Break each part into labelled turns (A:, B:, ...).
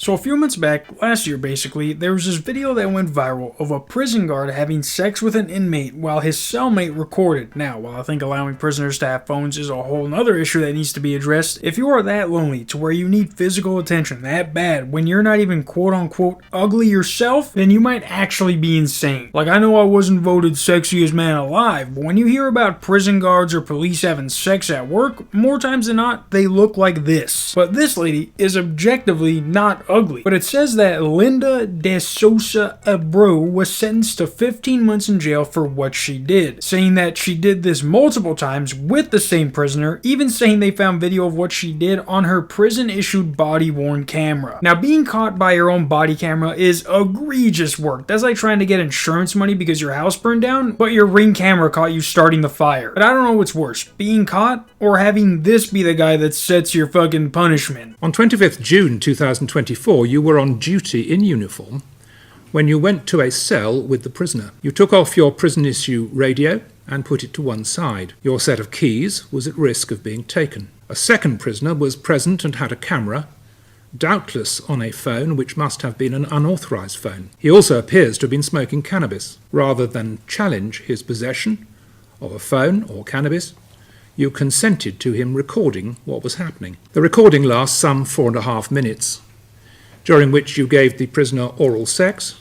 A: So a few months back, last year basically, there was this video that went viral of a prison guard having sex with an inmate while his cellmate recorded. Now, while I think allowing prisoners to have phones is a whole nother issue that needs to be addressed, if you are that lonely to where you need physical attention that bad when you're not even quote unquote ugly yourself, then you might actually be insane. Like, I know I wasn't voted sexiest man alive, but when you hear about prison guards or police having sex at work, more times than not, they look like this. But this lady is objectively not ugly. But it says that Linda De Sousa Abreu was sentenced to 15 months in jail for what she did, saying that she did this multiple times with the same prisoner, even saying they found video of what she did on her prison-issued body-worn camera. Now, being caught by your own body camera is egregious work. That's like trying to get insurance money because your house burned down, but your Ring camera caught you starting the fire. But I don't know what's worse, being caught or having this be the guy that sets your fucking punishment.
B: On 25th June 2024, you were on duty in uniform when you went to a cell with the prisoner. You took off your prison-issue radio and put it to one side. Your set of keys was at risk of being taken. A second prisoner was present and had a camera, doubtless on a phone which must have been an unauthorised phone. He also appears to have been smoking cannabis. Rather than challenge his possession of a phone or cannabis, you consented to him recording what was happening. The recording lasts some 4.5 minutes, during which you gave the prisoner oral sex,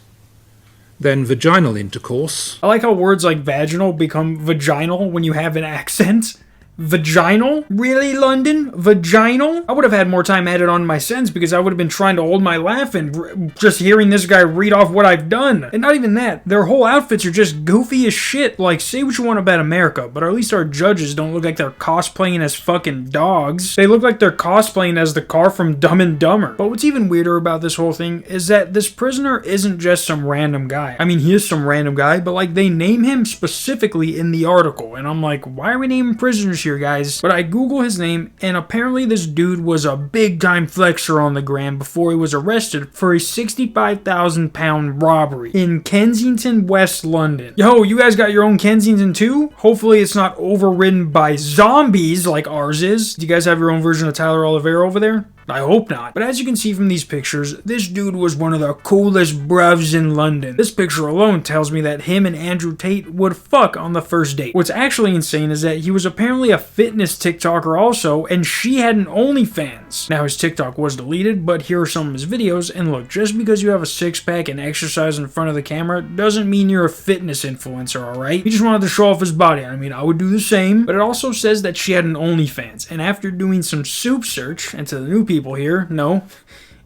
B: then vaginal intercourse.
A: I like how words like vaginal become vaginal when you have an accent. Vaginal? Really, London? Vaginal? I would have had more time added on my sentence because I would have been trying to hold my laugh and just hearing this guy read off what I've done. And not even that, their whole outfits are just goofy as shit. Like, say what you want about America, but at least our judges don't look like they're cosplaying as fucking dogs. They look like they're cosplaying as the car from Dumb and Dumber. But what's even weirder about this whole thing is that this prisoner isn't just some random guy. I mean, he is some random guy, but like, they name him specifically in the article. And I'm like, why are we naming prisoners here, guys? But I Google his name, and apparently this dude was a big time flexer on the gram before he was arrested for a 65,000 pound robbery in Kensington, West London. Yo, you guys got your own Kensington too? Hopefully it's not overridden by zombies like ours is. Do you guys have your own version of Tyler Oliveira over there? I hope not. But as you can see from these pictures, this dude was one of the coolest bruvs in London. This picture alone tells me that him and Andrew Tate would fuck on the first date. What's actually insane is that he was apparently a fitness TikToker also, and she had an OnlyFans. Now his TikTok was deleted, but here are some of his videos, and look, just because you have a six-pack and exercise in front of the camera doesn't mean you're a fitness influencer, alright? He just wanted to show off his body. I mean, I would do the same, but it also says that she had an OnlyFans, and after doing some soup search, and to the new people here, no,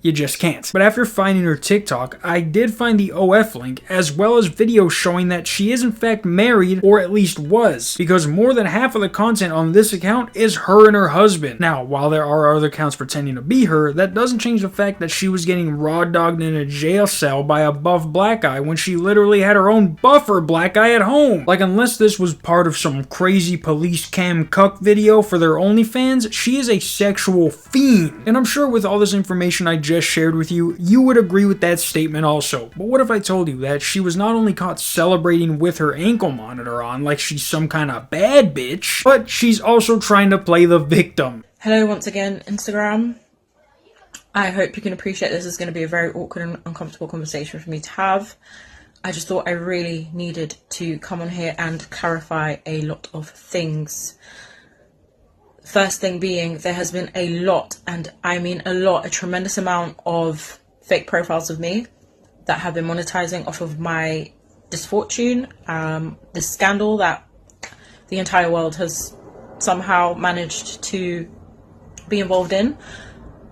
A: you just can't. But after finding her TikTok, I did find the OF link, as well as videos showing that she is in fact married, or at least was, because more than half of the content on this account is her and her husband. Now, while there are other accounts pretending to be her, that doesn't change the fact that she was getting raw dogged in a jail cell by a buff black guy when she literally had her own buffer black guy at home. Like, unless this was part of some crazy police cam cuck video for their OnlyFans, she is a sexual fiend. And I'm sure with all this information I just shared with you, you would agree with that statement also. But what if I told you that she was not only caught celebrating with her ankle monitor on like she's some kind of bad bitch, but she's also trying to play the victim.
C: Hello once again, Instagram. I hope you can appreciate this is going to be a very awkward and uncomfortable conversation for me to have. I just thought I really needed to come on here and clarify a lot of things. First thing being, there has been a lot, and I mean a lot, a tremendous amount of fake profiles of me that have been monetizing off of my misfortune, this scandal that the entire world has somehow managed to be involved in.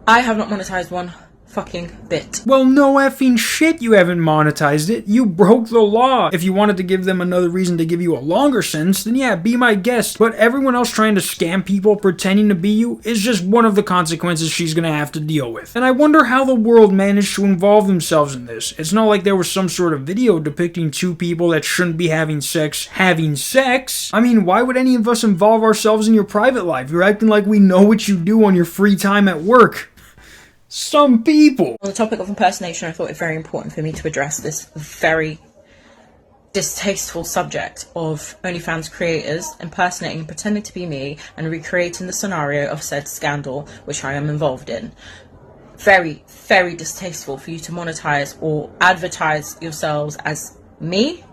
C: I have not monetized one fucking bit.
A: Well, no effing shit you haven't monetized it. You broke the law. If you wanted to give them another reason to give you a longer sentence, then yeah, be my guest. But everyone else trying to scam people pretending to be you is just one of the consequences she's gonna have to deal with. And I wonder how the world managed to involve themselves in this. It's not like there was some sort of video depicting two people that shouldn't be having sex. I mean, why would any of us involve ourselves in your private life? You're acting like we know what you do on your free time at work. Some people.
C: On the topic of impersonation, I thought it very important for me to address this very distasteful subject of OnlyFans creators impersonating and pretending to be me and recreating the scenario of said scandal which I am involved in. very, very distasteful for you to monetize or advertise yourselves as me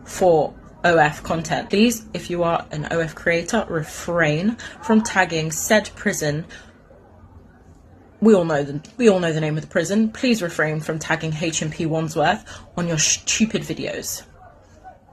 C: for OF content. Please, if you are an OF creator, refrain from tagging said prison. We all know the name of the prison. Please refrain from tagging HMP Wandsworth on your stupid videos.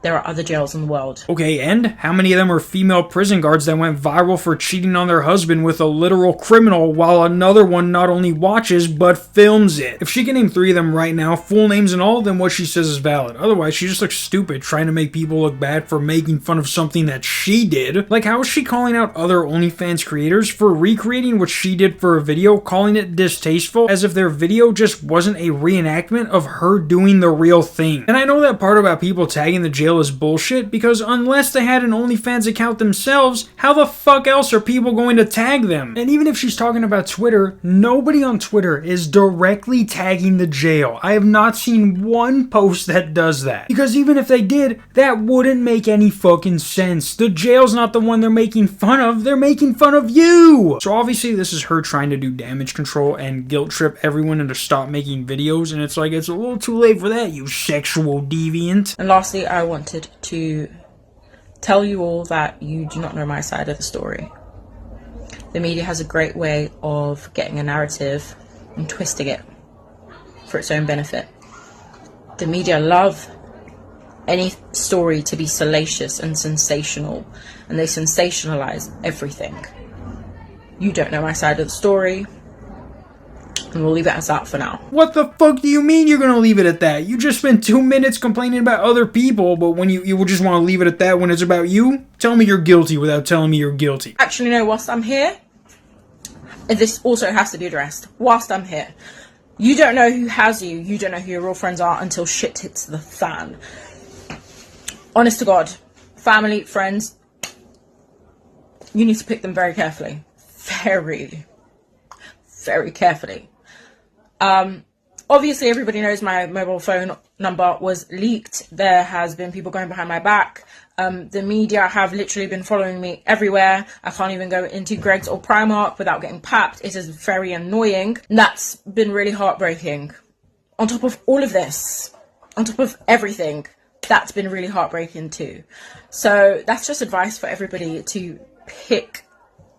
C: There are other jails in the world.
A: Okay, and how many of them are female prison guards that went viral for cheating on their husband with a literal criminal while another one not only watches but films it? If she can name 3 of them right now, full names and all, then what she says is valid. Otherwise, she just looks stupid trying to make people look bad for making fun of something that she did. Like, how is she calling out other OnlyFans creators for recreating what she did for a video, calling it distasteful, as if their video just wasn't a reenactment of her doing the real thing? And I know that part about people tagging the jail is bullshit, because unless they had an OnlyFans account themselves, how the fuck else are people going to tag them? And even if she's talking about Twitter, nobody on Twitter is directly tagging the jail. I have not seen one post that does that. Because even if they did, that wouldn't make any fucking sense. The jail's not the one they're making fun of, they're making fun of you! So obviously this is her trying to do damage control and guilt trip everyone into stop making videos, and it's like, it's a little too late for that, you sexual deviant.
C: And lastly, I wanted to tell you all that you do not know my side of the story. The media has a great way of getting a narrative and twisting it for its own benefit. The media love any story to be salacious and sensational, and they sensationalize everything. You don't know my side of the story, and we'll leave it as that for now.
A: What the fuck do you mean you're gonna leave it at that? You just spent 2 minutes complaining about other people, but when you will just want to leave it at that when it's about you? Tell me you're guilty without telling me you're guilty.
C: Actually, no, whilst I'm here, this also has to be addressed. Whilst I'm here, you don't know who has you, you don't know who your real friends are until shit hits the fan. Honest to God, family, friends, you need to pick them very carefully. Very, very carefully. Obviously everybody knows my mobile phone number was leaked. There has been people going behind my back. The media have literally been following me everywhere. I can't even go into Greggs or Primark without getting papped. It is very annoying. That's been really heartbreaking. On top of all of this, on top of everything, that's been really heartbreaking too. So that's just advice for everybody to pick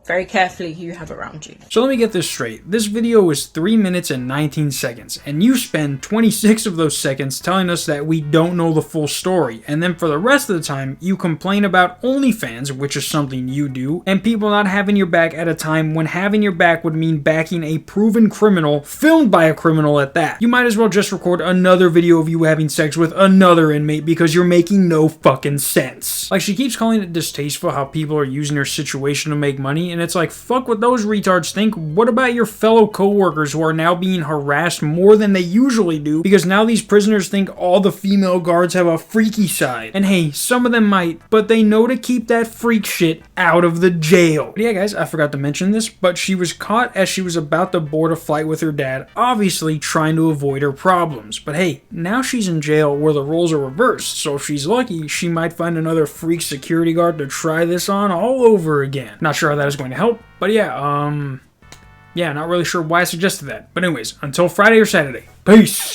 C: very carefully who you have around you.
A: So let me get this straight. This video is 3 minutes and 19 seconds, and you spend 26 of those seconds telling us that we don't know the full story, and then for the rest of the time, you complain about OnlyFans, which is something you do, and people not having your back at a time when having your back would mean backing a proven criminal, filmed by a criminal at that. You might as well just record another video of you having sex with another inmate because you're making no fucking sense. Like, she keeps calling it distasteful how people are using her situation to make money, and it's like, fuck what those retards think. What about your fellow co-workers who are now being harassed more than they usually do because now these prisoners think all the female guards have a freaky side? And hey, some of them might, but they know to keep that freak shit out of the jail. But yeah guys, I forgot to mention this, but she was caught as she was about to board a flight with her dad, obviously trying to avoid her problems. But hey, now she's in jail where the roles are reversed, so if she's lucky, she might find another freak security guard to try this on all over again. Not sure how that is going to help, but yeah, not really sure why I suggested that. But anyways, until Friday or Saturday, peace!